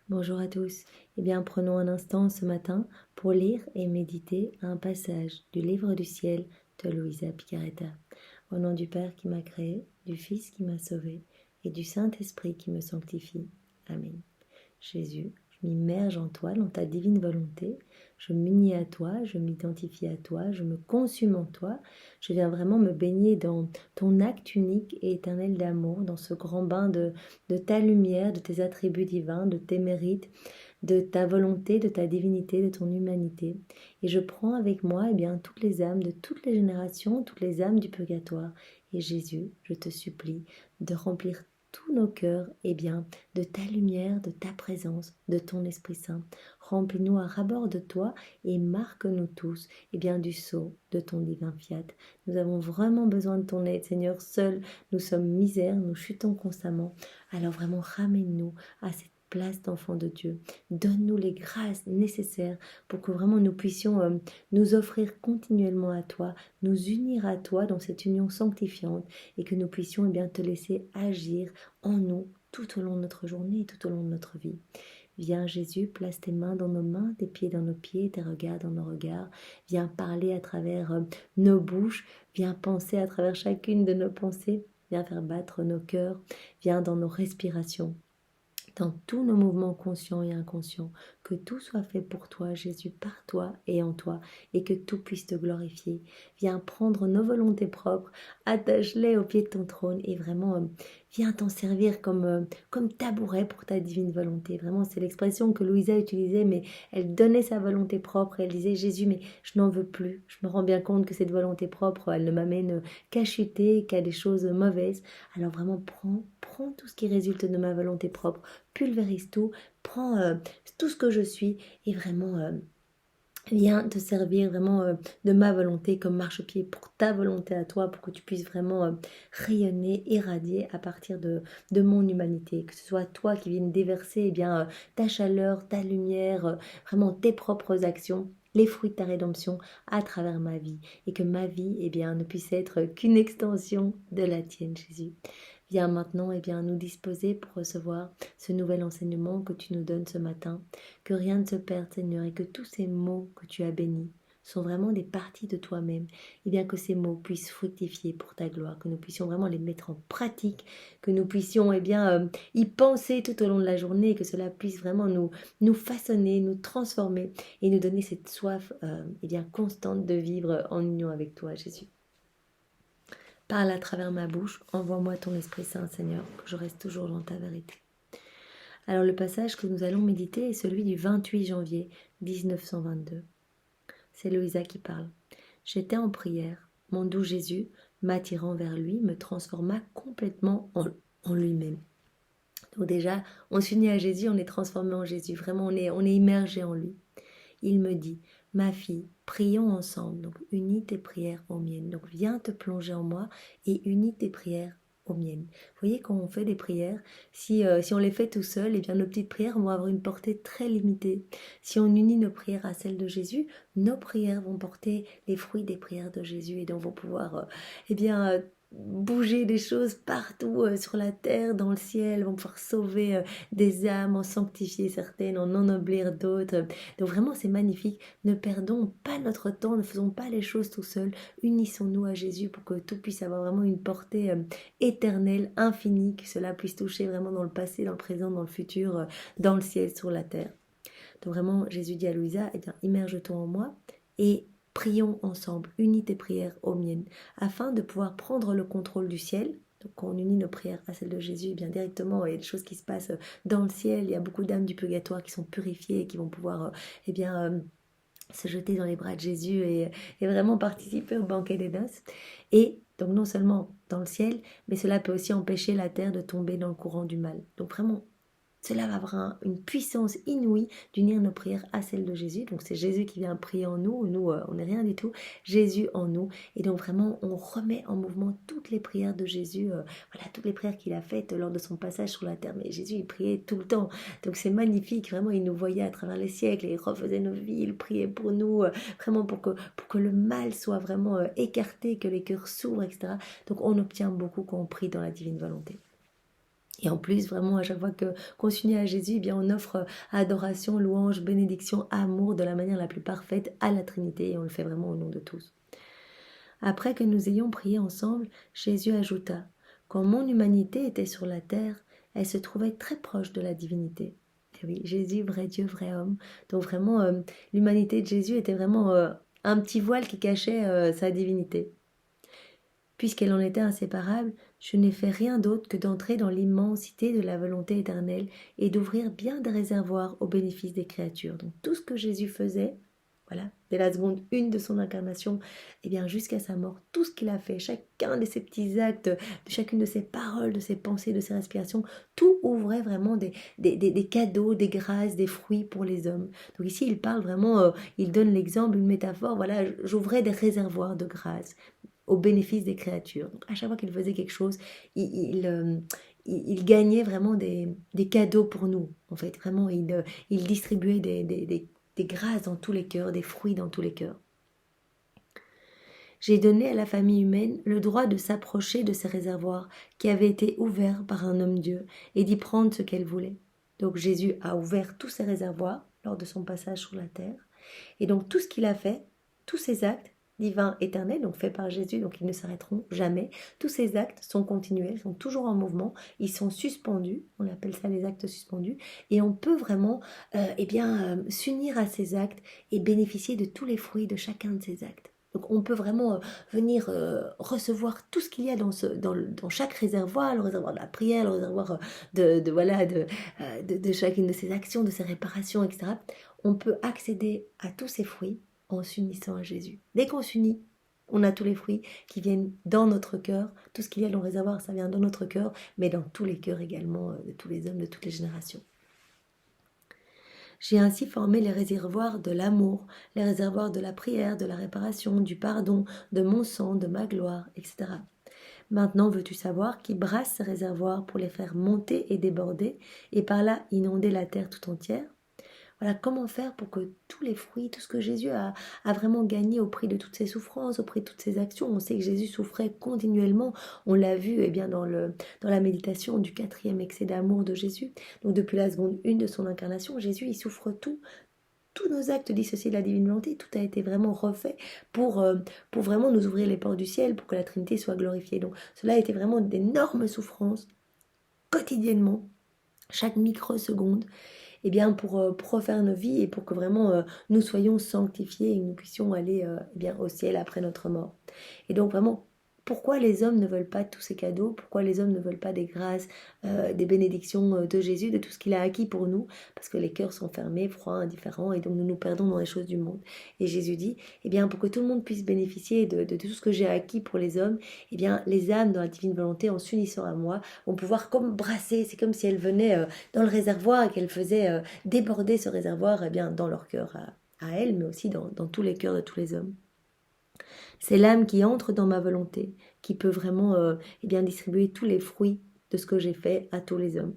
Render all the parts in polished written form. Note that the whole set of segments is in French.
Bonjour à tous. Eh bien, prenons un instant ce matin pour lire et méditer un passage du livre du ciel de Luisa Picaretta. Au nom du Père qui m'a créé, du Fils qui m'a sauvé et du Saint-Esprit qui me sanctifie. Amen. Jésus, je m'immerge en toi, dans ta divine volonté. Je m'unis à toi, je m'identifie à toi, je me consume en toi. Je viens vraiment me baigner dans ton acte unique et éternel d'amour, dans ce grand bain de ta lumière, de tes attributs divins, de tes mérites, de ta volonté, de ta divinité, de ton humanité. Et je prends avec moi toutes les âmes de toutes les générations, toutes les âmes du purgatoire. Et Jésus, je te supplie de remplir tous nos cœurs de ta lumière, de ta présence, de ton Esprit Saint. Remplis-nous à rabord de toi et marque-nous tous du sceau de ton divin fiat. Nous avons vraiment besoin de ton aide, Seigneur. Seuls, nous sommes misères, nous chutons constamment. Alors vraiment, ramène-nous à cette place d'enfant de Dieu. Donne-nous les grâces nécessaires pour que vraiment nous puissions nous offrir continuellement à toi, nous unir à toi dans cette union sanctifiante et que nous puissions te laisser agir en nous tout au long de notre journée et tout au long de notre vie. Viens Jésus, place tes mains dans nos mains, tes pieds dans nos pieds, tes regards dans nos regards. Viens parler à travers nos bouches, viens penser à travers chacune de nos pensées, viens faire battre nos cœurs, viens dans nos respirations, dans tous nos mouvements conscients et inconscients, que tout soit fait pour toi, Jésus, par toi et en toi, et que tout puisse te glorifier. Viens prendre nos volontés propres, attache-les au pied de ton trône, et vraiment, viens t'en servir comme tabouret pour ta divine volonté. Vraiment, c'est l'expression que Louisa utilisait, mais elle donnait sa volonté propre, et elle disait, Jésus, mais je n'en veux plus. Je me rends bien compte que cette volonté propre, elle ne m'amène qu'à chuter, qu'à des choses mauvaises. Alors vraiment, prends tout ce qui résulte de ma volonté propre, pulvérise tout, prends tout ce que je suis et vraiment viens te servir vraiment de ma volonté comme marchepied pour ta volonté à toi, pour que tu puisses vraiment rayonner, irradier à partir de mon humanité, que ce soit toi qui viennes déverser ta chaleur, ta lumière, vraiment tes propres actions, les fruits de ta rédemption à travers ma vie, et que ma vie ne puisse être qu'une extension de la tienne, Jésus. Viens maintenant nous disposer pour recevoir ce nouvel enseignement que tu nous donnes ce matin. Que rien ne se perde, Seigneur, et que tous ces mots que tu as bénis sont vraiment des parties de toi-même. Et bien que ces mots puissent fructifier pour ta gloire, que nous puissions vraiment les mettre en pratique, que nous puissions y penser tout au long de la journée, et que cela puisse vraiment nous façonner, nous transformer et nous donner cette soif constante de vivre en union avec toi, Jésus. Parle à travers ma bouche, envoie-moi ton Esprit Saint, Seigneur, que je reste toujours dans ta vérité. Alors le passage que nous allons méditer est celui du 28 janvier 1922. C'est Louisa qui parle. J'étais en prière. Mon doux Jésus, m'attirant vers lui, me transforma complètement en lui-même. Donc déjà, on s'unit à Jésus, on est transformé en Jésus. Vraiment, on est immergé en lui. Il me dit, ma fille, prions ensemble. Donc unis tes prières aux miennes. Donc viens te plonger en moi et unis tes prières aux miennes. Vous voyez, quand on fait des prières, si on les fait tout seul, nos petites prières vont avoir une portée très limitée. Si on unit nos prières à celles de Jésus, nos prières vont porter les fruits des prières de Jésus et donc vont pouvoir bouger des choses partout sur la terre, dans le ciel, vont pouvoir sauver des âmes, en sanctifier certaines, en ennoblir d'autres. Donc vraiment c'est magnifique. Ne perdons pas notre temps, ne faisons pas les choses tout seuls. Unissons-nous à Jésus pour que tout puisse avoir vraiment une portée éternelle, infinie, que cela puisse toucher vraiment dans le passé, dans le présent, dans le futur, dans le ciel, sur la terre. Donc vraiment Jésus dit à Louisa, immerge-toi en moi et prions ensemble, unis tes prières aux miennes, afin de pouvoir prendre le contrôle du ciel. Donc quand on unit nos prières à celles de Jésus, directement, il y a des choses qui se passent dans le ciel. Il y a beaucoup d'âmes du purgatoire qui sont purifiées et qui vont pouvoir se jeter dans les bras de Jésus et vraiment participer au banquet des noces. Et donc non seulement dans le ciel, mais cela peut aussi empêcher la terre de tomber dans le courant du mal. Donc vraiment, cela va avoir une puissance inouïe d'unir nos prières à celles de Jésus. Donc c'est Jésus qui vient prier en nous. Nous, on n'est rien du tout. Jésus en nous. Et donc vraiment, on remet en mouvement toutes les prières de Jésus. Toutes les prières qu'il a faites lors de son passage sur la terre. Mais Jésus, il priait tout le temps. Donc c'est magnifique. Vraiment, il nous voyait à travers les siècles. Et il refaisait nos vies. Il priait pour nous. Vraiment pour que le mal soit vraiment écarté, que les cœurs s'ouvrent, etc. Donc on obtient beaucoup quand on prie dans la divine volonté. Et en plus, vraiment, à chaque fois qu'on s'unit à Jésus, eh bien, on offre adoration, louange, bénédiction, amour de la manière la plus parfaite à la Trinité. Et on le fait vraiment au nom de tous. Après que nous ayons prié ensemble, Jésus ajouta, quand mon humanité était sur la terre, elle se trouvait très proche de la divinité. Et oui, Jésus, vrai Dieu, vrai homme. Donc vraiment, l'humanité de Jésus était vraiment un petit voile qui cachait sa divinité. Puisqu'elle en était inséparable, je n'ai fait rien d'autre que d'entrer dans l'immensité de la volonté éternelle et d'ouvrir bien des réservoirs au bénéfice des créatures. Donc tout ce que Jésus faisait, voilà, dès la seconde 1 de son incarnation, et bien jusqu'à sa mort, tout ce qu'il a fait, chacun de ses petits actes, de chacune de ses paroles, de ses pensées, de ses respirations, tout ouvrait vraiment des cadeaux, des grâces, des fruits pour les hommes. Donc ici, il parle vraiment, il donne l'exemple, une métaphore, voilà, j'ouvrais des réservoirs de grâce au bénéfice des créatures. Donc, à chaque fois qu'il faisait quelque chose, il gagnait vraiment des cadeaux pour nous. En fait, vraiment, il distribuait des grâces dans tous les cœurs, des fruits dans tous les cœurs. J'ai donné à la famille humaine le droit de s'approcher de ces réservoirs qui avaient été ouverts par un homme-dieu et d'y prendre ce qu'elle voulait. Donc Jésus a ouvert tous ces réservoirs lors de son passage sur la terre. Et donc tout ce qu'il a fait, tous ces actes divins éternels, donc faits par Jésus, donc ils ne s'arrêteront jamais, tous ces actes sont continuels, sont toujours en mouvement, ils sont suspendus, on appelle ça les actes suspendus, et on peut vraiment s'unir à ces actes et bénéficier de tous les fruits de chacun de ces actes. Donc on peut vraiment venir recevoir tout ce qu'il y a dans chaque réservoir, le réservoir de la prière, le réservoir de chacune de ces actions, de ces réparations, etc. On peut accéder à tous ces fruits en s'unissant à Jésus. Dès qu'on s'unit, on a tous les fruits qui viennent dans notre cœur. Tout ce qu'il y a dans le réservoir, ça vient dans notre cœur, mais dans tous les cœurs également, de tous les hommes, de toutes les générations. J'ai ainsi formé les réservoirs de l'amour, les réservoirs de la prière, de la réparation, du pardon, de mon sang, de ma gloire, etc. Maintenant, veux-tu savoir qui brasse ces réservoirs pour les faire monter et déborder, et par là inonder la terre tout entière? Voilà, comment faire pour que tous les fruits, tout ce que Jésus a vraiment gagné au prix de toutes ses souffrances, au prix de toutes ses actions, on sait que Jésus souffrait continuellement, on l'a vu dans la méditation du 4e excès d'amour de Jésus. Donc depuis la seconde 1 de son incarnation, Jésus il souffre tout. Tous nos actes dissociés de la divine volonté, tout a été vraiment refait pour vraiment nous ouvrir les portes du ciel, pour que la Trinité soit glorifiée. Donc cela a été vraiment d'énormes souffrances, quotidiennement, chaque microseconde, pour refaire nos vies et pour que vraiment nous soyons sanctifiés et que nous puissions aller au ciel après notre mort. Et donc vraiment, pourquoi les hommes ne veulent pas tous ces cadeaux? Pourquoi les hommes ne veulent pas des grâces, des bénédictions de Jésus, de tout ce qu'il a acquis pour nous? Parce que les cœurs sont fermés, froids, indifférents, et donc nous nous perdons dans les choses du monde. Et Jésus dit, pour que tout le monde puisse bénéficier de tout ce que j'ai acquis pour les hommes, les âmes dans la divine volonté, en s'unissant à moi, vont pouvoir comme brasser, c'est comme si elles venaient dans le réservoir et qu'elles faisaient déborder ce réservoir dans leur cœur à elles, mais aussi dans tous les cœurs de tous les hommes. C'est l'âme qui entre dans ma volonté, qui peut vraiment distribuer tous les fruits de ce que j'ai fait à tous les hommes.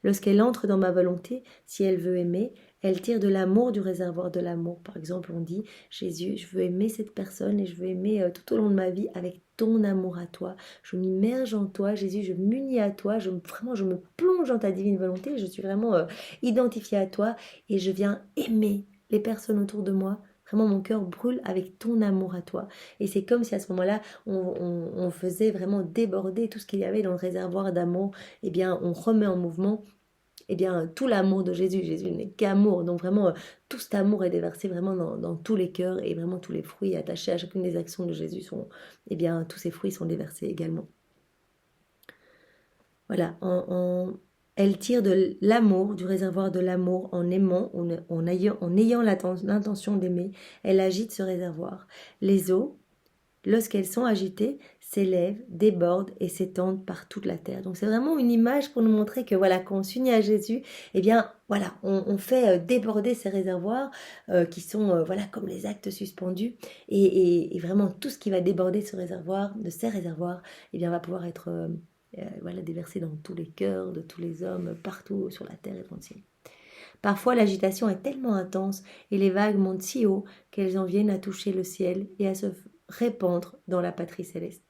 Lorsqu'elle entre dans ma volonté, si elle veut aimer, elle tire de l'amour du réservoir de l'amour. Par exemple, on dit, Jésus, je veux aimer cette personne et je veux aimer tout au long de ma vie avec ton amour à toi. Je m'immerge en toi, Jésus, je m'unis à toi, je me plonge dans ta divine volonté, je suis vraiment identifiée à toi et je viens aimer les personnes autour de moi. Vraiment, mon cœur brûle avec ton amour à toi. Et c'est comme si à ce moment-là, on faisait vraiment déborder tout ce qu'il y avait dans le réservoir d'amour. On remet en mouvement tout l'amour de Jésus. Jésus n'est qu'amour. Donc vraiment, tout cet amour est déversé vraiment dans tous les cœurs et vraiment tous les fruits attachés à chacune des actions de Jésus sont, tous ces fruits sont déversés également. Voilà, elle tire de l'amour, du réservoir de l'amour, en aimant, en ayant l'intention d'aimer, elle agite ce réservoir. Les eaux, lorsqu'elles sont agitées, s'élèvent, débordent et s'étendent par toute la terre. Donc c'est vraiment une image pour nous montrer que quand on s'unit à Jésus, on fait déborder ces réservoirs qui sont comme les actes suspendus et vraiment tout ce qui va déborder de ces réservoirs, va pouvoir être déversé dans tous les cœurs de tous les hommes, partout sur la terre et dans le ciel. Parfois, l'agitation est tellement intense et les vagues montent si haut qu'elles en viennent à toucher le ciel et à se répandre dans la patrie céleste.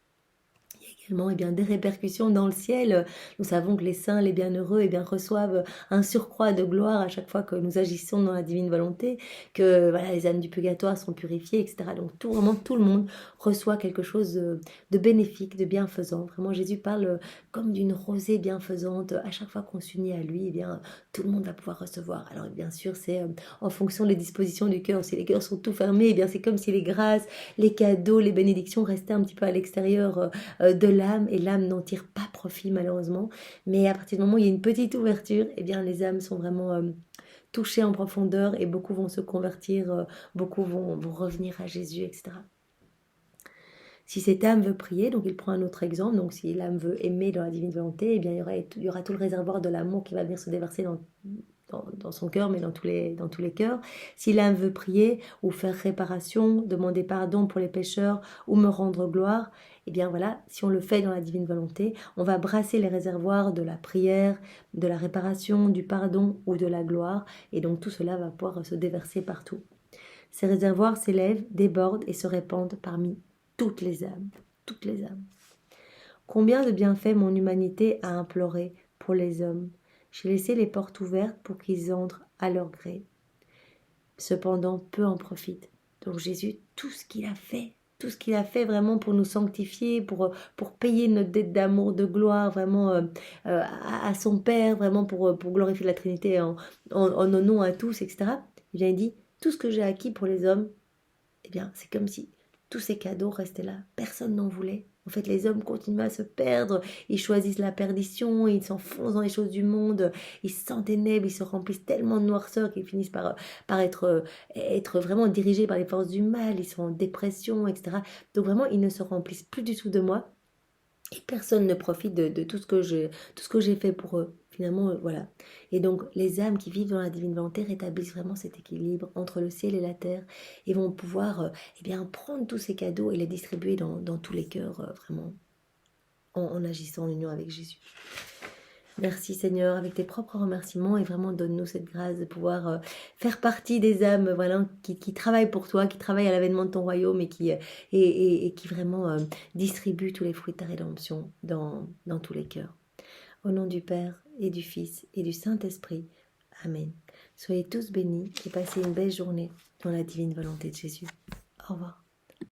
Il y a également des répercussions dans le ciel. Nous savons que les saints, les bienheureux, reçoivent un surcroît de gloire à chaque fois que nous agissons dans la divine volonté, que voilà, les âmes du purgatoire sont purifiées, etc. Donc vraiment tout le monde reçoit quelque chose de bénéfique, de bienfaisant. Vraiment Jésus parle comme d'une rosée bienfaisante. À chaque fois qu'on s'unit à lui, tout le monde va pouvoir recevoir. Alors bien sûr, c'est en fonction des dispositions du cœur. Si les cœurs sont tout fermés, c'est comme si les grâces, les cadeaux, les bénédictions restaient un petit peu à l'extérieur de l'âme, et l'âme n'en tire pas profit malheureusement. Mais à partir du moment où il y a une petite ouverture, les âmes sont vraiment touchées en profondeur, et beaucoup vont se convertir, beaucoup vont revenir à Jésus, etc. Si cette âme veut prier, donc il prend un autre exemple, donc si l'âme veut aimer dans la divine volonté, il y aura tout le réservoir de l'amour qui va venir se déverser dans son cœur, mais dans tous les cœurs. Si l'âme veut prier ou faire réparation, demander pardon pour les pécheurs ou me rendre gloire, voilà, si on le fait dans la divine volonté, on va brasser les réservoirs de la prière, de la réparation, du pardon ou de la gloire, et donc tout cela va pouvoir se déverser partout. Ces réservoirs s'élèvent, débordent et se répandent parmi toutes les âmes, toutes les âmes. Combien de bienfaits mon humanité a imploré pour les hommes. J'ai laissé les portes ouvertes pour qu'ils entrent à leur gré. Cependant, peu en profitent. Donc Jésus, tout ce qu'il a fait vraiment pour nous sanctifier, pour payer notre dette d'amour, de gloire, vraiment à son Père, vraiment pour glorifier la Trinité en nos noms à tous, etc. Il dit, tout ce que j'ai acquis pour les hommes, c'est comme si tous ces cadeaux restaient là. Personne n'en voulait. En fait, les hommes continuent à se perdre. Ils choisissent la perdition, ils s'enfoncent dans les choses du monde, ils s'enténèbrent, ils se remplissent tellement de noirceur qu'ils finissent par être vraiment dirigés par les forces du mal. Ils sont en dépression, etc. Donc vraiment, ils ne se remplissent plus du tout de moi. Et personne ne profite de tout ce que j'ai fait pour eux. Finalement, voilà. Et donc, les âmes qui vivent dans la divine volonté rétablissent vraiment cet équilibre entre le ciel et la terre, et vont pouvoir prendre tous ces cadeaux et les distribuer dans tous les cœurs, vraiment, en agissant en union avec Jésus. Merci Seigneur, avec tes propres remerciements, et vraiment donne-nous cette grâce de pouvoir faire partie des âmes qui travaillent pour toi, qui travaillent à l'avènement de ton royaume, et qui vraiment distribuent tous les fruits de ta rédemption dans tous les cœurs. Au nom du Père et du Fils et du Saint-Esprit. Amen. Soyez tous bénis et passez une belle journée dans la divine volonté de Jésus. Au revoir.